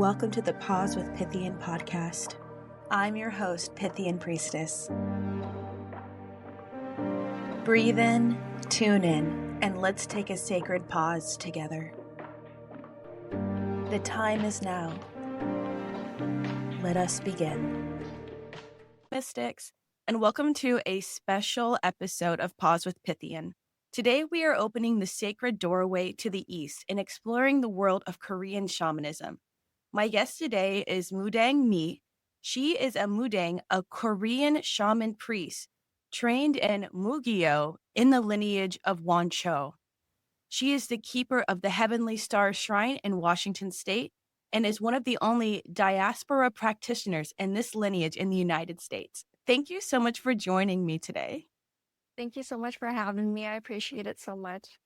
welcome to the Pause with Pythian podcast. I'm your host, Pythian Priestess. Breathe in, tune in, and let's take a sacred pause together. The time is now. Let us begin. Mystics, and welcome to a special episode of Pause with Pythian. Today we are opening the sacred doorway to the East and exploring the world of Korean shamanism. My guest today is Mudang Mi. She is a Mudang, a Korean shaman priest, trained in Mugyo in the lineage of Woncho. She is the keeper of the Heavenly Star Shrine in Washington State and is one of the only diaspora practitioners in this lineage in the United States. Thank you so much for joining me today. Thank you so much for having me. I appreciate it so much.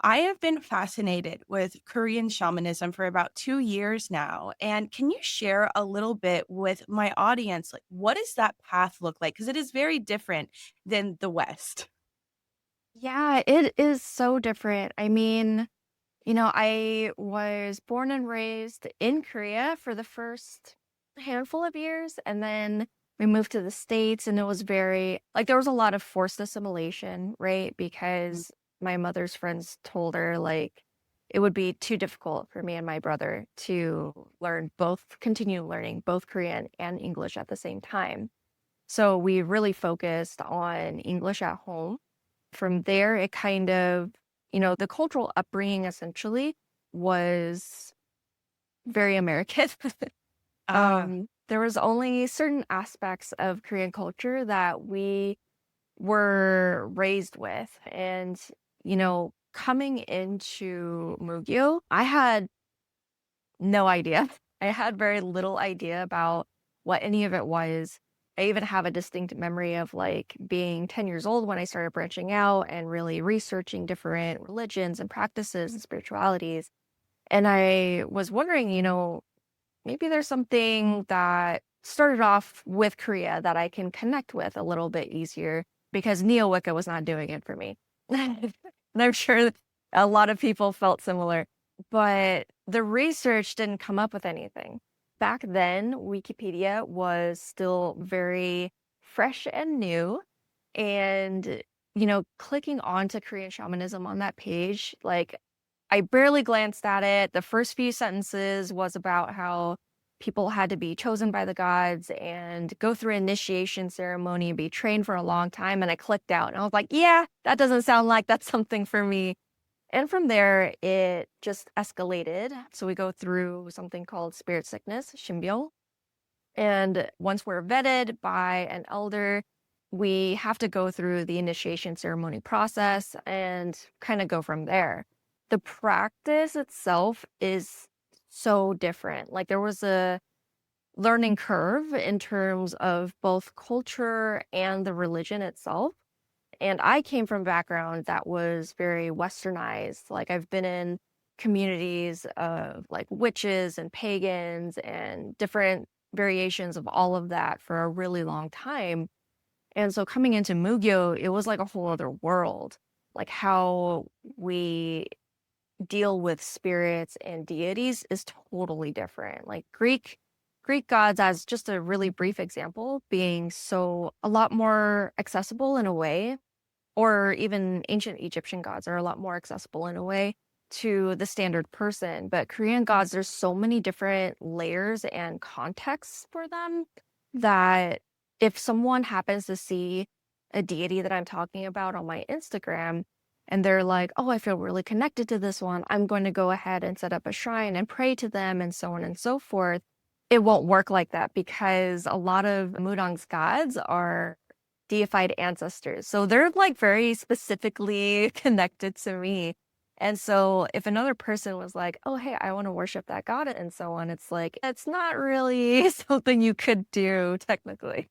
I have been fascinated with Korean shamanism for about 2 years now. And can you share a little bit with my audience? Like, what does that path look like? Because it is very different than the West. Yeah, it is so different. I was born and raised in Korea for the first handful of years, and then we moved to the States, and it was very, there was a lot of forced assimilation, right? Because my mother's friends told her, it would be too difficult for me and my brother to continue learning both Korean and English at the same time. So we really focused on English at home. From there, it kind of, the cultural upbringing essentially was very American. There was only certain aspects of Korean culture that we were raised with. And, coming into Mugyo, I had no idea. I had very little idea about what any of it was. I even have a distinct memory of being 10 years old when I started branching out and really researching different religions and practices and spiritualities. And I was wondering, maybe there's something that started off with Korea that I can connect with a little bit easier, because Neo-Wicca was not doing it for me. And I'm sure a lot of people felt similar, but the research didn't come up with anything. Back then, Wikipedia was still very fresh and new. And, clicking onto Korean shamanism on that page, I barely glanced at it. The first few sentences was about how people had to be chosen by the gods and go through an initiation ceremony and be trained for a long time. And I clicked out and I was like, yeah, that doesn't sound like that's something for me. And from there, it just escalated. So we go through something called spirit sickness, shimbyo. And once we're vetted by an elder, we have to go through the initiation ceremony process and kind of go from there. The practice itself is so different. There was a learning curve in terms of both culture and the religion itself. And I came from a background that was very westernized. I've been in communities of witches and pagans and different variations of all of that for a really long time. And so coming into Mugyo, it was like a whole other world. How we deal with spirits and deities is totally different. Greek gods, as just a really brief example, being a lot more accessible in a way, or even ancient Egyptian gods are a lot more accessible in a way to the standard person. But Korean gods, there's so many different layers and contexts for them that if someone happens to see a deity that I'm talking about on my Instagram, and they're like, oh, I feel really connected to this one, I'm going to go ahead and set up a shrine and pray to them and so on and so forth. It won't work like that, because a lot of Mudang's gods are deified ancestors. So they're very specifically connected to me. And so if another person was like, oh, hey, I want to worship that god and so on, it's it's not really something you could do technically.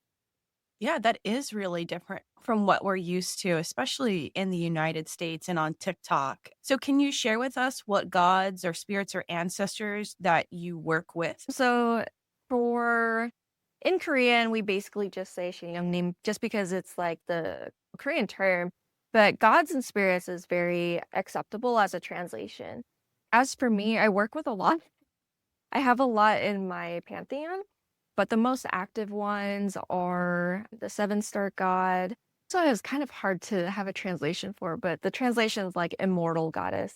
Yeah, that is really different from what we're used to, especially in the United States and on TikTok. So can you share with us what gods or spirits or ancestors that you work with? So in Korean, we basically just say Shinyeongnim just because it's the Korean term, but gods and spirits is very acceptable as a translation. As for me, I work with a lot I have a lot in my pantheon, but the most active ones are the seven-star god. So it was kind of hard to have a translation for, but the translation is like immortal goddess.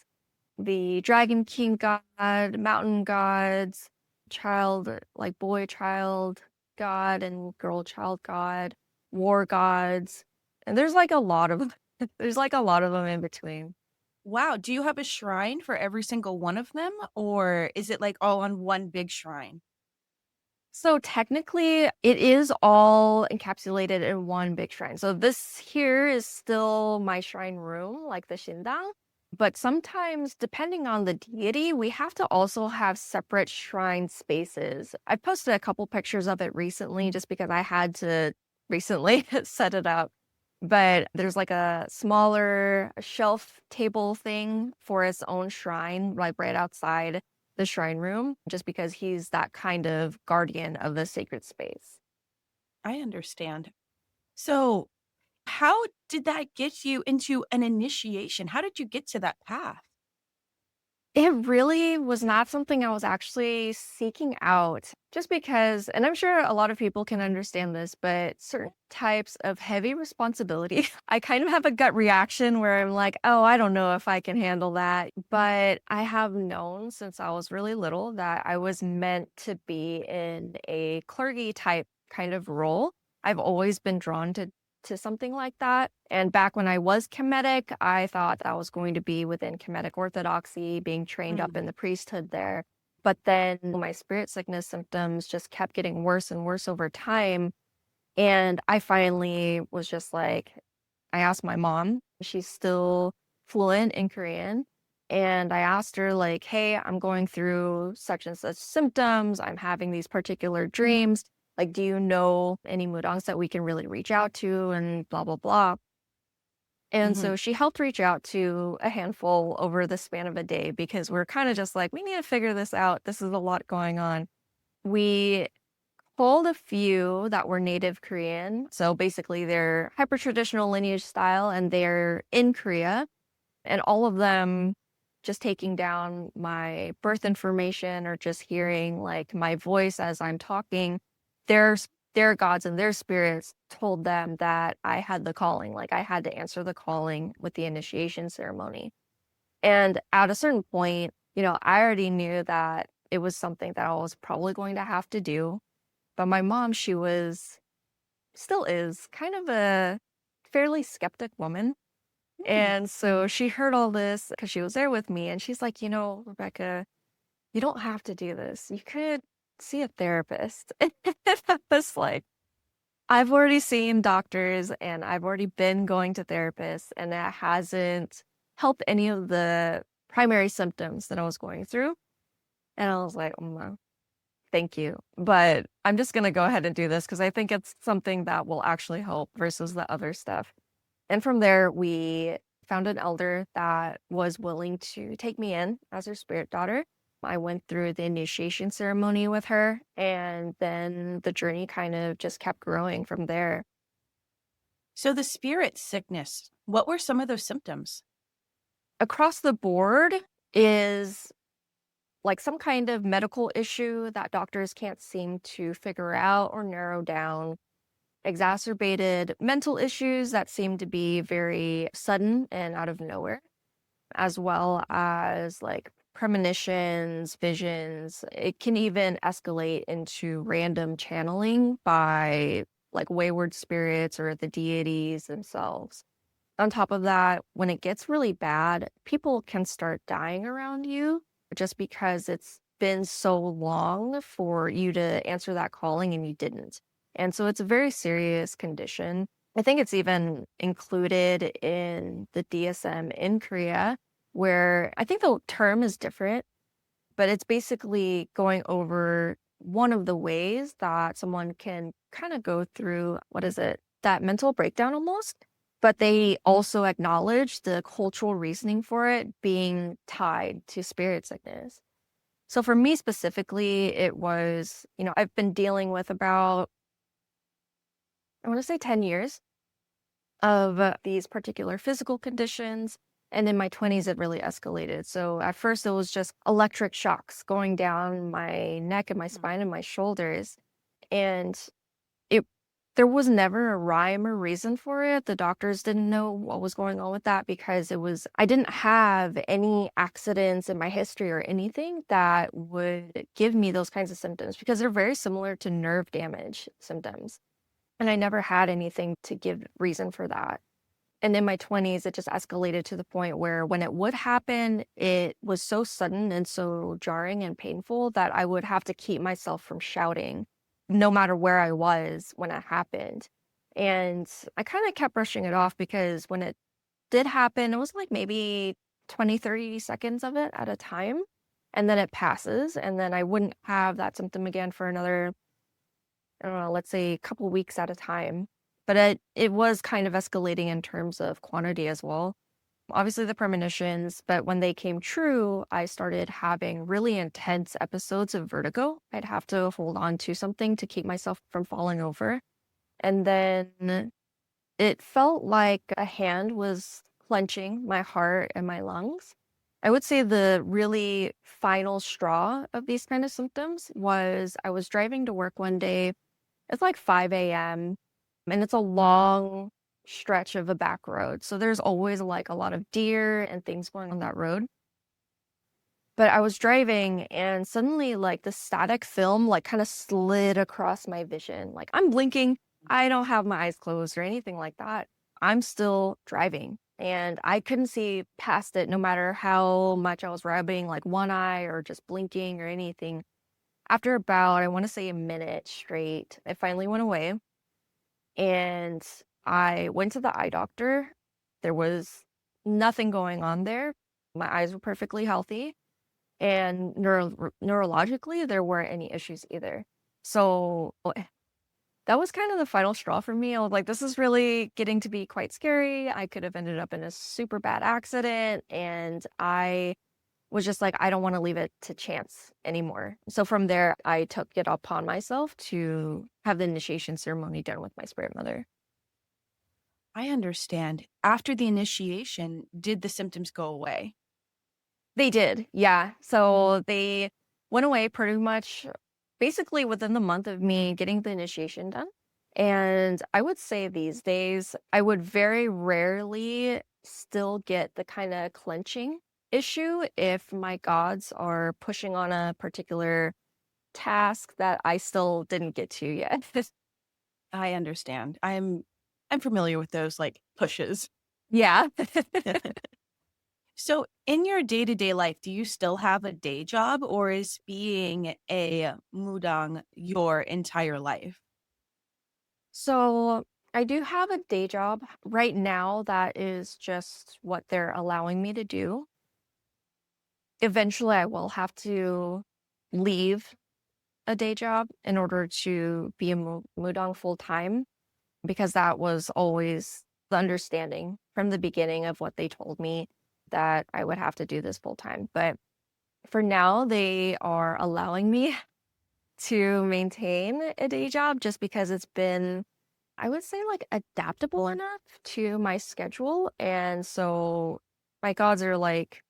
The dragon king god, mountain gods, child, like boy child god and girl child god, war gods. And there's like a lot of there's like a lot of them in between. Wow. Do you have a shrine for every single one of them, or is it like all on one big shrine? So technically, it is all encapsulated in one big shrine. So this here is still my shrine room, like the Shindang. But sometimes, depending on the deity, we have to also have separate shrine spaces. I posted a couple pictures of it recently just because I had to recently set it up. But there's like a smaller shelf table thing for its own shrine, like right outside the shrine room, just because he's that kind of guardian of the sacred space. I understand. So, how did that get you into an initiation? How did you get to that path? It really was not something I was actually seeking out just because, and I'm sure a lot of people can understand this, but certain types of heavy responsibility, I kind of have a gut reaction where I'm like, oh, I don't know if I can handle that. But I have known since I was really little that I was meant to be in a clergy type kind of role. I've always been drawn to something like that. And back when I was Kemetic, I thought that I was going to be within Kemetic orthodoxy, being trained up in the priesthood there. But then my spirit sickness symptoms just kept getting worse and worse over time. And I finally was just like, I asked my mom, she's still fluent in Korean. And I asked her, like, hey, I'm going through such and such symptoms. I'm having these particular dreams. Like, do you know any mudangs that we can really reach out to and blah, blah, blah. And Mhm. so she helped reach out to a handful over the span of a day because we're kind of just like, we need to figure this out. This is a lot going on. We pulled a few that were native Korean. So basically, they're hyper traditional lineage style and they're in Korea. And all of them just taking down my birth information or just hearing like my voice as I'm talking, their their gods and their spirits told them that I had the calling, like I had to answer the calling with the initiation ceremony. And at a certain point, I already knew that it was something that I was probably going to have to do. But my mom, she still is kind of a fairly skeptic woman. Mm. And so she heard all this because she was there with me. And she's like, Rebecca, you don't have to do this. You could see a therapist. And I was like, I've already seen doctors and I've already been going to therapists, and that hasn't helped any of the primary symptoms that I was going through. And I was like, oh, no, thank you. But I'm just going to go ahead and do this because I think it's something that will actually help versus the other stuff. And from there, we found an elder that was willing to take me in as her spirit daughter. I went through the initiation ceremony with her, and then the journey kind of just kept growing from there. So, the spirit sickness, what were some of those symptoms? Across the board is like some kind of medical issue that doctors can't seem to figure out or narrow down. Exacerbated mental issues that seem to be very sudden and out of nowhere, as well as like premonitions, visions. It can even escalate into random channeling by like wayward spirits or the deities themselves. On top of that, when it gets really bad, people can start dying around you just because it's been so long for you to answer that calling and you didn't. And so it's a very serious condition. I think it's even included in the DSM in Korea, where I think the term is different, but it's basically going over one of the ways that someone can kind of go through, what is it, that mental breakdown almost. But they also acknowledge the cultural reasoning for it being tied to spirit sickness. So for me specifically, it was, I've been dealing with about, I want to say 10 years of these particular physical conditions. And in my 20s, it really escalated. So at first, it was just electric shocks going down my neck and my spine and my shoulders. And it there was never a rhyme or reason for it. The doctors didn't know what was going on with that because I didn't have any accidents in my history or anything that would give me those kinds of symptoms because they're very similar to nerve damage symptoms. And I never had anything to give reason for that. And in my 20s, it just escalated to the point where when it would happen, it was so sudden and so jarring and painful that I would have to keep myself from shouting no matter where I was when it happened. And I kind of kept brushing it off because when it did happen, it was like maybe 20, 30 seconds of it at a time. And then it passes. And then I wouldn't have that symptom again for another, I don't know, let's say a couple weeks at a time. But it was kind of escalating in terms of quantity as well. Obviously, the premonitions, but when they came true, I started having really intense episodes of vertigo. I'd have to hold on to something to keep myself from falling over. And then it felt like a hand was clenching my heart and my lungs. I would say the really final straw of these kind of symptoms was I was driving to work one day. It's like 5 a.m. and it's a long stretch of a back road. So there's always like a lot of deer and things going on that road. But I was driving and suddenly like the static film like kind of slid across my vision. Like I'm blinking. I don't have my eyes closed or anything like that. I'm still driving and I couldn't see past it no matter how much I was rubbing like one eye or just blinking or anything. After about, I want to say a minute straight, it finally went away. And I went to the eye doctor. There was nothing going on there. My eyes were perfectly healthy. And neurologically, there weren't any issues either. So that was kind of the final straw for me. I was like, this is really getting to be quite scary. I could have ended up in a super bad accident. And I was just like, I don't want to leave it to chance anymore. So from there, I took it upon myself to have the initiation ceremony done with my spirit mother. I understand. After the initiation, did the symptoms go away? They did, yeah. So they went away pretty much basically within the month of me getting the initiation done. And I would say these days, I would very rarely still get the kind of clenching issue if my gods are pushing on a particular task that I still didn't get to yet. I understand. I'm familiar with those like pushes. Yeah. So, in your day-to-day life, do you still have a day job or is being a mudang your entire life? So I do have a day job right now that is just what they're allowing me to do. Eventually, I will have to leave a day job in order to be a mudang full time because that was always the understanding from the beginning of what they told me that I would have to do this full time. But for now, they are allowing me to maintain a day job just because it's been, I would say, like adaptable enough to my schedule. And so my gods are like,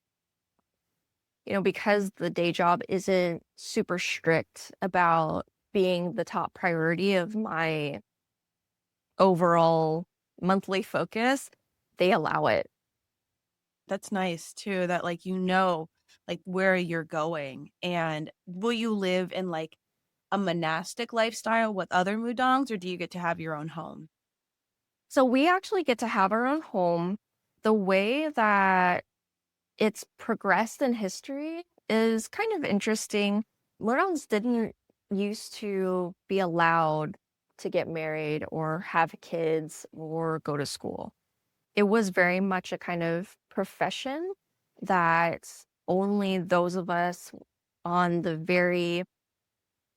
because the day job isn't super strict about being the top priority of my overall monthly focus, they allow it. That's nice too, that like like where you're going. And will you live in like a monastic lifestyle with other mudangs or do you get to have your own home? So we actually get to have our own home. The way that it's progressed in history is kind of interesting. Morons didn't used to be allowed to get married or have kids or go to school. It was very much a kind of profession that only those of us on the very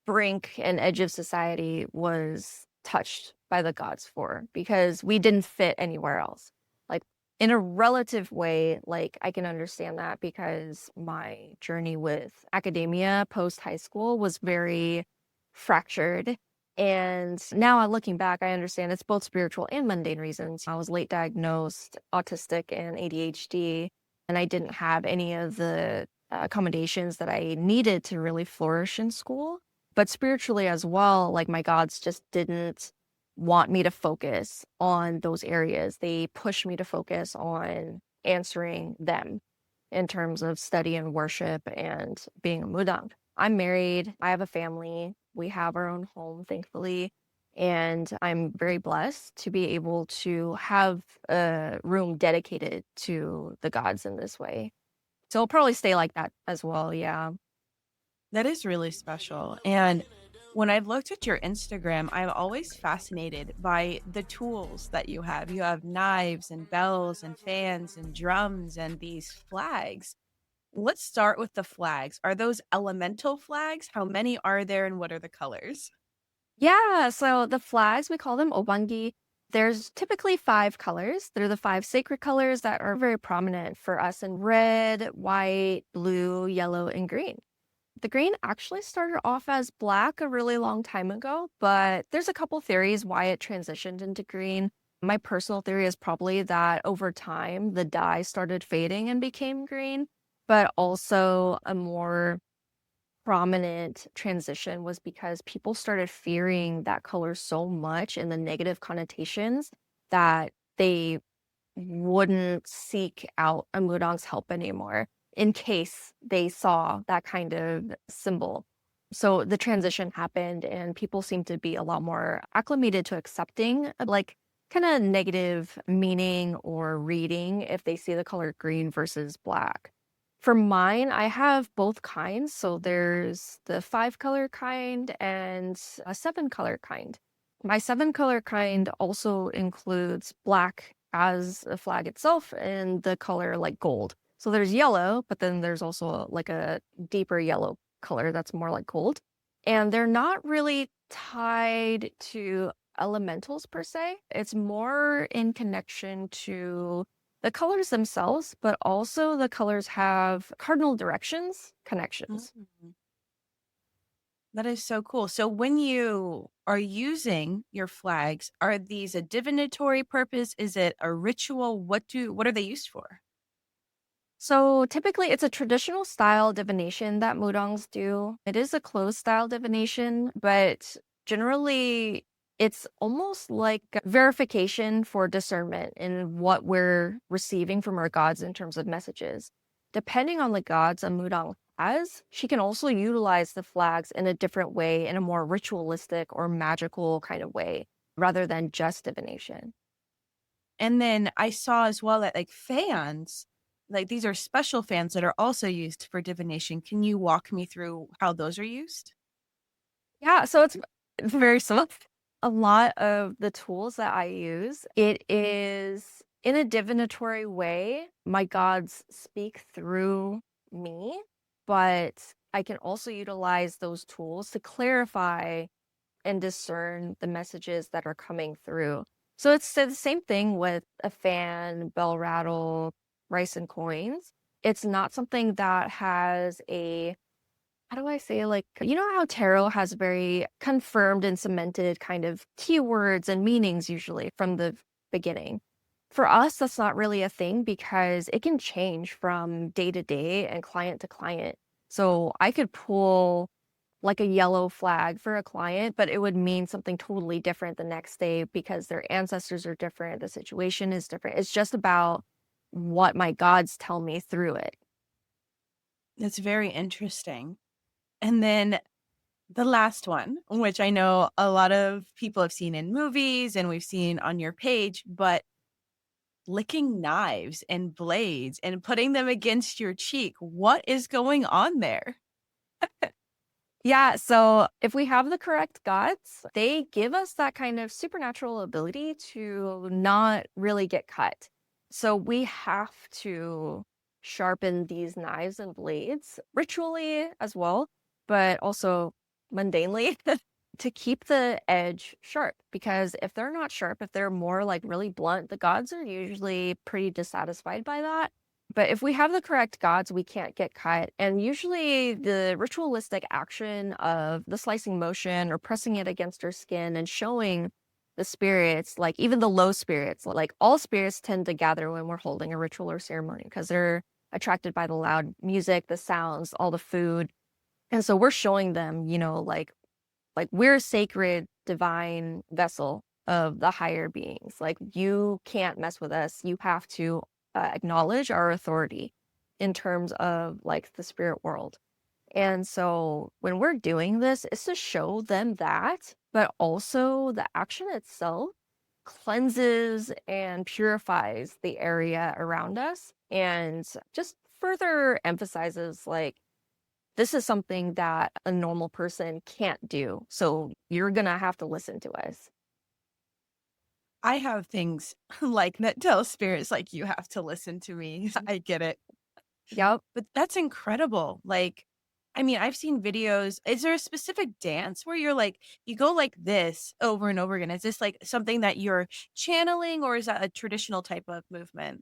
brink and edge of society was touched by the gods for because we didn't fit anywhere else. Like in a relative way, like I can understand that because my journey with academia post high school was very fractured And now looking back, I understand it's both spiritual and mundane reasons. I was late diagnosed autistic and ADHD, and I didn't have any of the accommodations that I needed to really flourish in school. But spiritually as well, like my gods just didn't want me to focus on those areas. They pushed me to focus on answering them in terms of study and worship and being a mudang. I'm married. I have a family. We have our own home, thankfully. And I'm very blessed to be able to have a room dedicated to the gods in this way. So it'll probably stay like that as well. Yeah. That is really special. And when I've looked at your Instagram, I'm always fascinated by the tools that you have. You have knives and bells and fans and drums and these flags. Let's start with the flags. Are those elemental flags? How many are there and what are the colors? Yeah. So the flags, we call them obangi. There's typically 5 colors. They're the 5 sacred colors that are very prominent for us in red, white, blue, yellow, and green. The green actually started off as black a really long time ago, but there's a couple theories why it transitioned into green. My personal theory is probably that over time, the dye started fading and became green, but also a more prominent transition was because people started fearing that color so much and the negative connotations that they wouldn't seek out a Mudang's help anymore in case they saw that kind of symbol. So the transition happened and people seem to be a lot more acclimated to accepting like kind of negative meaning or reading if they see the color green versus black. For mine, I have both kinds. So there's the 5 color kind and a 7 color kind. My 7 color kind also includes black as a flag itself and the color like gold. So there's yellow, but then there's also like a deeper yellow color that's more like gold. And they're not really tied to elementals per se. It's more in connection to the colors themselves, but also the colors have cardinal directions connections. Mm. That is so cool. So when you are using your flags, are these a divinatory purpose? Is it a ritual? What are they used for? So typically it's a traditional style divination that Mudangs do. It is a closed style divination, but generally it's almost like verification for discernment in what we're receiving from our gods in terms of messages. Depending on the gods a Mudang has, she can also utilize the flags in a different way, in a more ritualistic or magical kind of way, rather than just divination. And then I saw as well that like fans, like these are special fans that are also used for divination. Can you walk me through how those are used? Yeah, so it's very similar. A lot of the tools that I use, it is in a divinatory way. My gods speak through me, but I can also utilize those tools to clarify and discern the messages that are coming through. So it's the same thing with a fan, bell rattle, rice and coins. It's not something that has a, how do I say, like, you know how tarot has very confirmed and cemented kind of keywords and meanings usually from the beginning. For us, that's not really a thing because it can change from day to day and client to client. So I could pull like a yellow flag for a client, but it would mean something totally different the next day because their ancestors are different, the situation is different. It's just about what my gods tell me through it. That's very interesting. And then the last one, which I know a lot of people have seen in movies and we've seen on your page, but licking knives and blades and putting them against your cheek. What is going on there? Yeah, so if we have the correct gods, they give us that kind of supernatural ability to not really get cut. So we have to sharpen these knives and blades ritually as well, but also mundanely to keep the edge sharp. Because if they're not sharp, if they're more like really blunt, the gods are usually pretty dissatisfied by that. But if we have the correct gods, we can't get cut. And usually the ritualistic action of the slicing motion or pressing it against our skin and showing the spirits, like even the low spirits, like all spirits tend to gather when we're holding a ritual or ceremony because they're attracted by the loud music, the sounds, all the food. And so we're showing them, like we're a sacred, divine vessel of the higher beings. Like you can't mess with us. You have to acknowledge our authority in terms of like the spirit world. And so when we're doing this, it's to show them that, but also the action itself cleanses and purifies the area around us and just further emphasizes like this is something that a normal person can't do. So you're going to have to listen to us. I have things like that tell spirits like you have to listen to me. I get it. Yep. But that's incredible. Like, I mean, I've seen videos. Is there a specific dance where you're like, you go like this over and over again? Is this like something that you're channeling, or is that a traditional type of movement?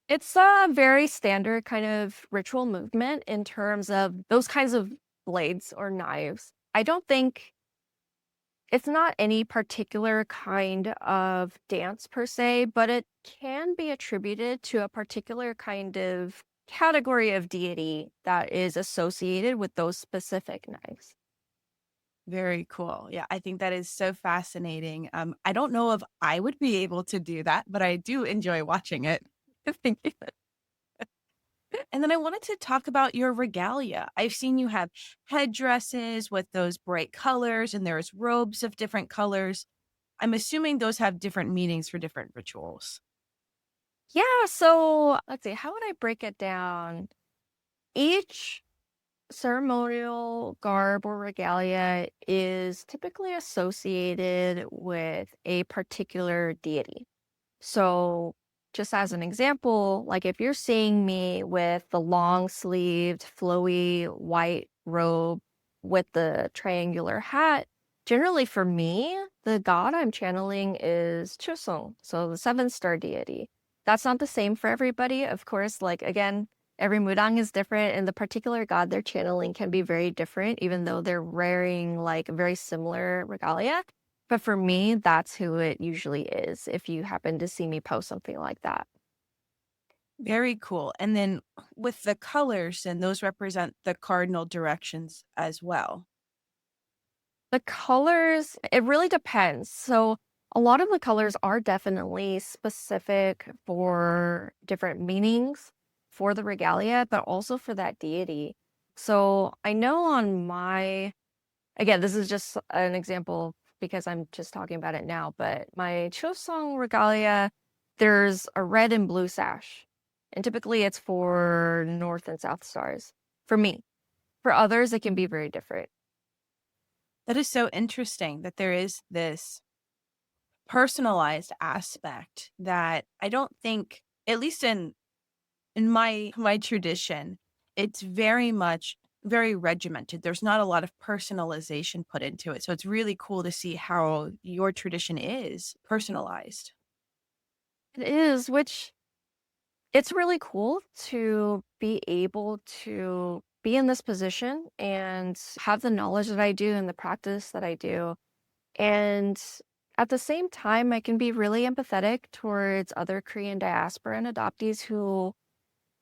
It's a very standard kind of ritual movement in terms of those kinds of blades or knives. I don't think it's not any particular kind of dance per se, but it can be attributed to a particular kind of category of deity that is associated with those specific knives. Very cool. Yeah, I think that is so fascinating. I don't know if I would be able to do that, but I do enjoy watching it. Thank you. And then I wanted to talk about your regalia. I've seen you have headdresses with those bright colors, and there's robes of different colors. I'm assuming those have different meanings for different rituals. Yeah, so let's see, how would I break it down? Each ceremonial garb or regalia is typically associated with a particular deity. So, just as an example, like if you're seeing me with the long sleeved, flowy white robe with the triangular hat, generally for me, the god I'm channeling is Chusung, so the seven-star deity. That's not the same for everybody. Of course, like again, every Mudang is different, and the particular god they're channeling can be very different, even though they're wearing like very similar regalia. But for me, that's who it usually is if you happen to see me post something like that. Very cool. And then with the colors, and those represent the cardinal directions as well. The colors, it really depends. So a lot of the colors are definitely specific for different meanings for the regalia, but also for that deity. So I know on my, again, this is just an example because I'm just talking about it now, but my Chosong regalia, there's a red and blue sash. And typically it's for north and south stars for me. For others, it can be very different. That is so interesting that there is this personalized aspect that I don't think, at least in my tradition, it's very much very regimented. There's not a lot of personalization put into it. So it's really cool to see how your tradition is personalized. It is, which it's really cool to be able to be in this position and have the knowledge that I do and the practice that I do. And at the same time, I can be really empathetic towards other Korean diaspora and adoptees who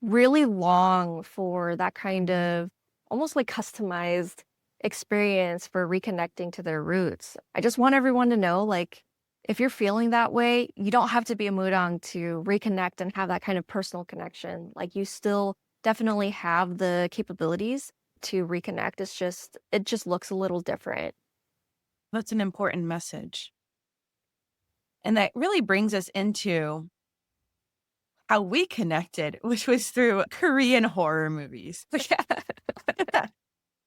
really long for that kind of almost like customized experience for reconnecting to their roots. I just want everyone to know, like, if you're feeling that way, you don't have to be a Mudang to reconnect and have that kind of personal connection. Like, you still definitely have the capabilities to reconnect. It just looks a little different. That's an important message. And that really brings us into how we connected, which was through Korean horror movies.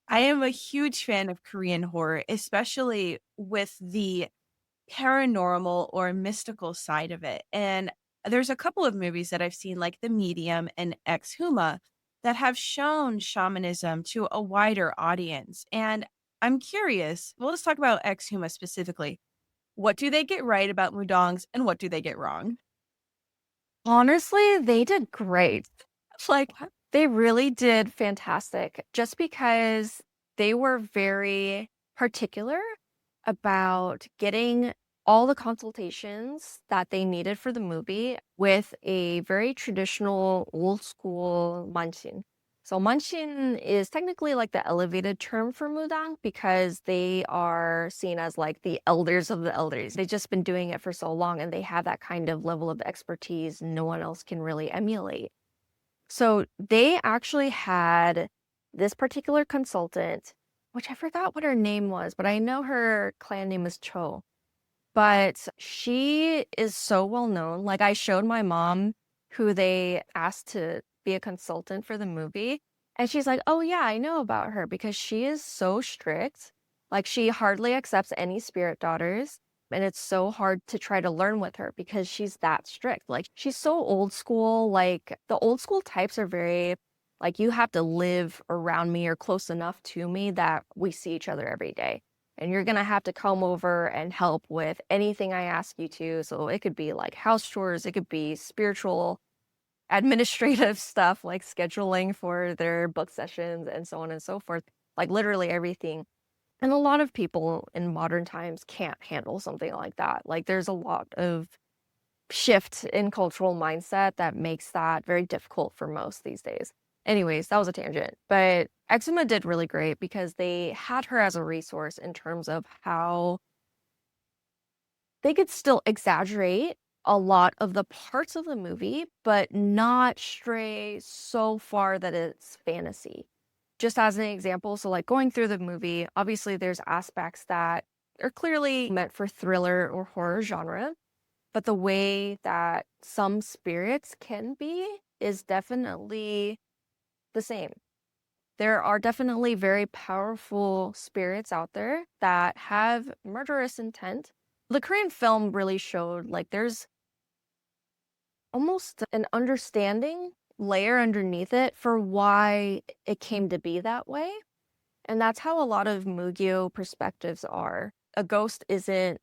I am a huge fan of Korean horror, especially with the paranormal or mystical side of it. And there's a couple of movies that I've seen, like The Medium and Ex Huma, that have shown shamanism to a wider audience. And I'm curious, well, let's talk about Ex Huma specifically. What do they get right about Mudangs, and what do they get wrong? Honestly, they did great. Like, they really did fantastic just because they were very particular about getting all the consultations that they needed for the movie with a very traditional old school manchin. So manchin is technically like the elevated term for Mudang because they are seen as like the elders of the elders. They've just been doing it for so long and they have that kind of level of expertise no one else can really emulate. So they actually had this particular consultant, which I forgot what her name was, but I know her clan name is Cho. But she is so well known. Like, I showed my mom who they asked to be a consultant for the movie, and she's like, "Oh yeah, I know about her because she is so strict. Like, she hardly accepts any spirit daughters, and it's so hard to try to learn with her because she's that strict. Like, she's so old school. Like, the old school types are very like, you have to live around me or close enough to me that we see each other every day. And you're gonna have to come over and help with anything I ask you to. So it could be like house chores, it could be spiritual, administrative stuff like scheduling for their book sessions and so on and so forth. Like literally everything. And a lot of people in modern times can't handle something like that. Like there's a lot of shift in cultural mindset that makes that very difficult for most these days. Anyways, that was a tangent. But Exuma did really great because they had her as a resource in terms of how they could still exaggerate a lot of the parts of the movie, but not stray so far that it's fantasy. Just as an example, so like going through the movie, obviously there's aspects that are clearly meant for thriller or horror genre, but the way that some spirits can be is definitely the same. There are definitely very powerful spirits out there that have murderous intent. The Korean film really showed like there's almost an understanding layer underneath it for why it came to be that way. And that's how a lot of Mugyo perspectives are. A ghost isn't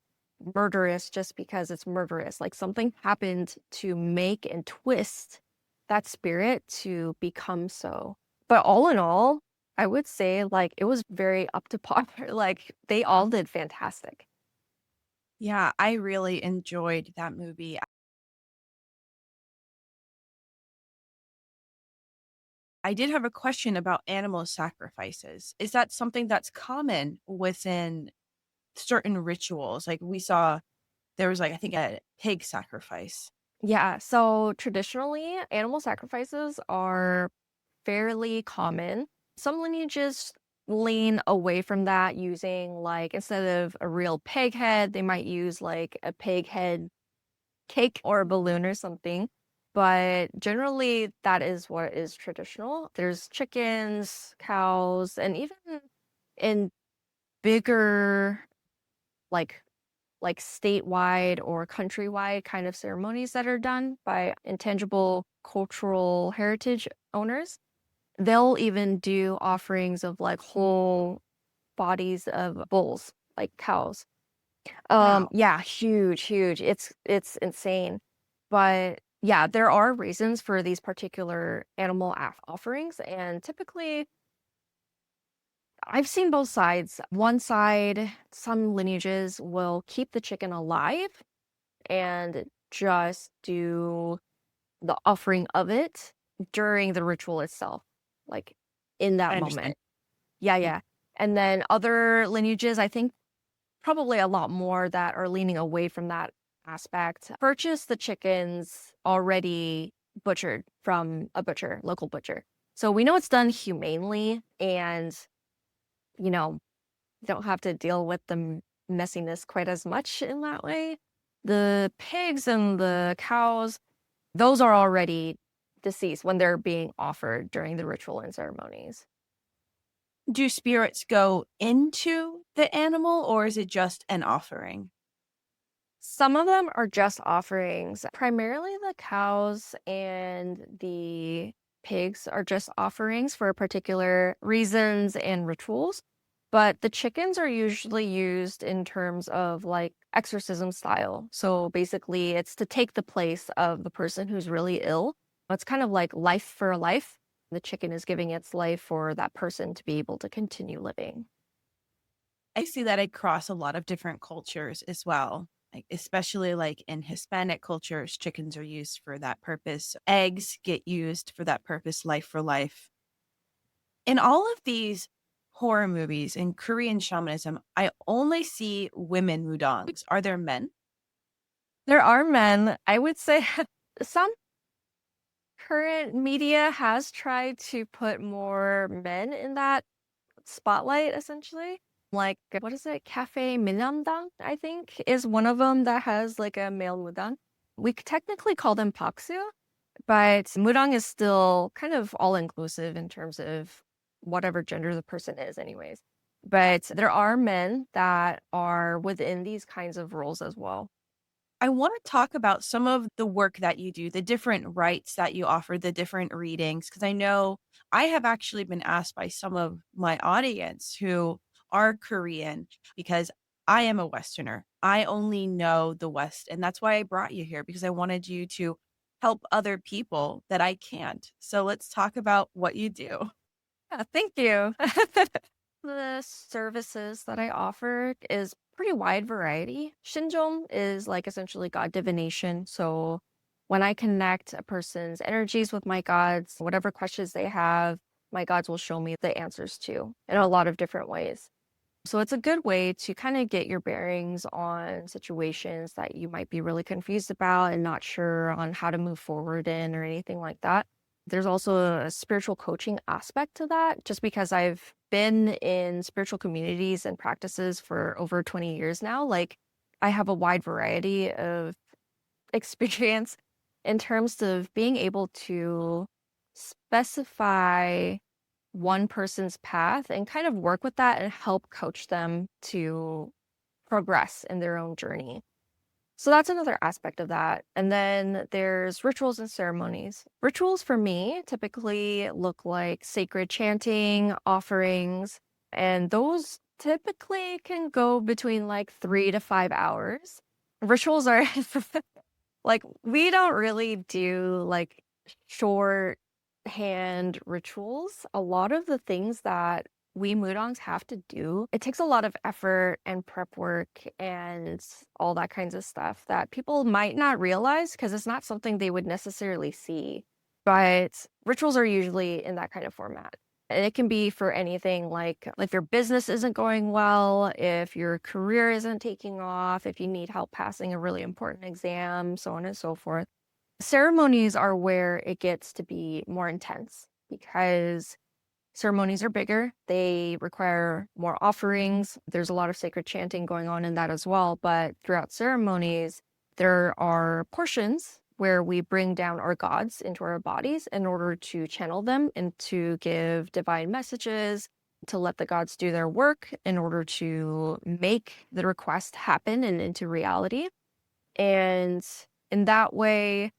murderous just because it's murderous. Like something happened to make and twist that spirit to become so. But all in all, I would say like it was very up to par. Like they all did fantastic. Yeah, I really enjoyed that movie. I did have a question about animal sacrifices. Is that something that's common within certain rituals? Like we saw there was like I think a pig sacrifice. Yeah, so traditionally, animal sacrifices are fairly common. Some lineages lean away from that using like instead of a real pig head, they might use like a pig head cake or a balloon or something. But generally that is what is traditional. There's chickens, cows, and even in bigger like statewide or countrywide kind of ceremonies that are done by intangible cultural heritage owners. They'll even do offerings of like whole bodies of bulls, like cows. Wow. Yeah, huge, huge. It's insane. But yeah, there are reasons for these particular animal offerings, and typically I've seen both sides. One side, some lineages will keep the chicken alive and just do the offering of it during the ritual itself, like in I that understand. moment. Yeah, Mm. yeah. And then other lineages, I think probably a lot more that are leaning away from that aspect, purchase the chickens already butchered from a butcher, local butcher. So we know it's done humanely and, you know, don't have to deal with the messiness quite as much in that way. The pigs and the cows, those are already deceased when they're being offered during the ritual and ceremonies. Do spirits go into the animal or is it just an offering? Some of them are just offerings. Primarily the cows and the pigs are just offerings for particular reasons and rituals. But the chickens are usually used in terms of like exorcism style. So basically, it's to take the place of the person who's really ill. It's kind of like life for life. The chicken is giving its life for that person to be able to continue living. I see that across a lot of different cultures as well. Like especially like in Hispanic cultures, chickens are used for that purpose. Eggs get used for that purpose, life for life. In all of these horror movies in Korean shamanism, I only see women mudangs. Are there men? There are men. I would say some current media has tried to put more men in that spotlight, essentially. Like, what is it? Cafe Minamdang, I think, is one of them that has like a male mudang. We could technically call them paksu, but mudang is still kind of all inclusive in terms of whatever gender the person is, anyways. But there are men that are within these kinds of roles as well. I want to talk about some of the work that you do, the different rites that you offer, the different readings, because I know I have actually been asked by some of my audience who are Korean because I am a Westerner. I only know the West. And that's why I brought you here because I wanted you to help other people that I can't. So let's talk about what you do. Yeah, thank you. The services that I offer is pretty wide variety. Shinjong is like essentially god divination. So when I connect a person's energies with my gods, whatever questions they have, my gods will show me the answers to in a lot of different ways. So it's a good way to kind of get your bearings on situations that you might be really confused about and not sure on how to move forward in or anything like that. There's also a spiritual coaching aspect to that, just because I've been in spiritual communities and practices for over 20 years now. Like, I have a wide variety of experience in terms of being able to specify one person's path and kind of work with that and help coach them to progress in their own journey. So that's another aspect of that. And then there's rituals and ceremonies. Rituals for me typically look like sacred chanting, offerings, and those typically can go between like 3 to 5 hours. Rituals are like, we don't really do like shorthand rituals. A lot of the things that we Mudangs have to do, it takes a lot of effort and prep work and all that kinds of stuff that people might not realize because it's not something they would necessarily see. But rituals are usually in that kind of format. And it can be for anything like if your business isn't going well, if your career isn't taking off, if you need help passing a really important exam, so on and so forth. Ceremonies are where it gets to be more intense because ceremonies are bigger. They require more offerings. There's a lot of sacred chanting going on in that as well. But throughout ceremonies, there are portions where we bring down our gods into our bodies in order to channel them and to give divine messages, to let the gods do their work in order to make the request happen and into reality. And in that way,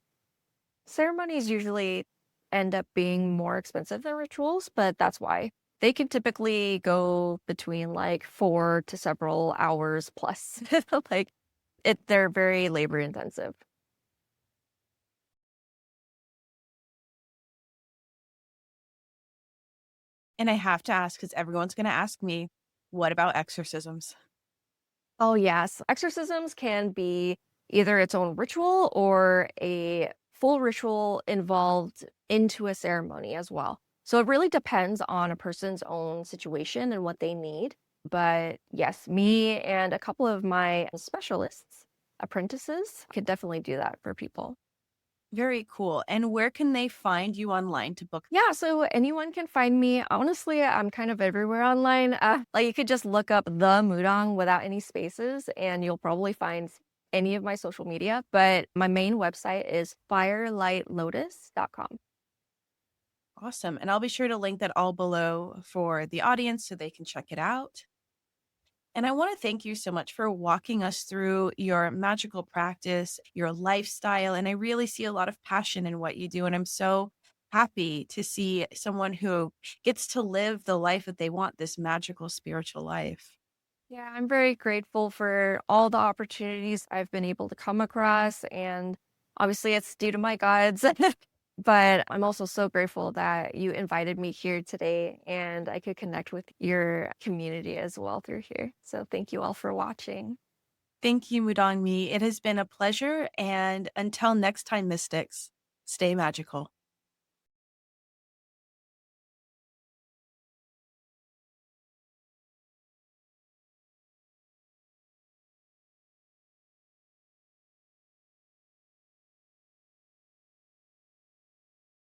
ceremonies usually end up being more expensive than rituals, but that's why. They can typically go between like 4 to several hours plus. Like they're very labor intensive. And I have to ask because everyone's going to ask me, what about exorcisms? Oh, yes. Exorcisms can be either its own ritual or a full ritual involved into a ceremony as well. So it really depends on a person's own situation and what they need. But yes, me and a couple of my specialists, apprentices, could definitely do that for people. Very cool. And where can they find you online to book? Yeah, so anyone can find me. Honestly, I'm kind of everywhere online. Like you could just look up the Mudang without any spaces, and you'll probably find any of my social media. But my main website is firelightlotus.com. Awesome. And I'll be sure to link that all below for the audience so they can check it out. And I want to thank you so much for walking us through your magical practice, your lifestyle. And I really see a lot of passion in what you do. And I'm so happy to see someone who gets to live the life that they want, this magical spiritual life. Yeah, I'm very grateful for all the opportunities I've been able to come across. And obviously, it's due to my gods. But I'm also so grateful that you invited me here today and I could connect with your community as well through here. So thank you all for watching. Thank you, Mudang Mi. It has been a pleasure. And until next time, mystics, stay magical.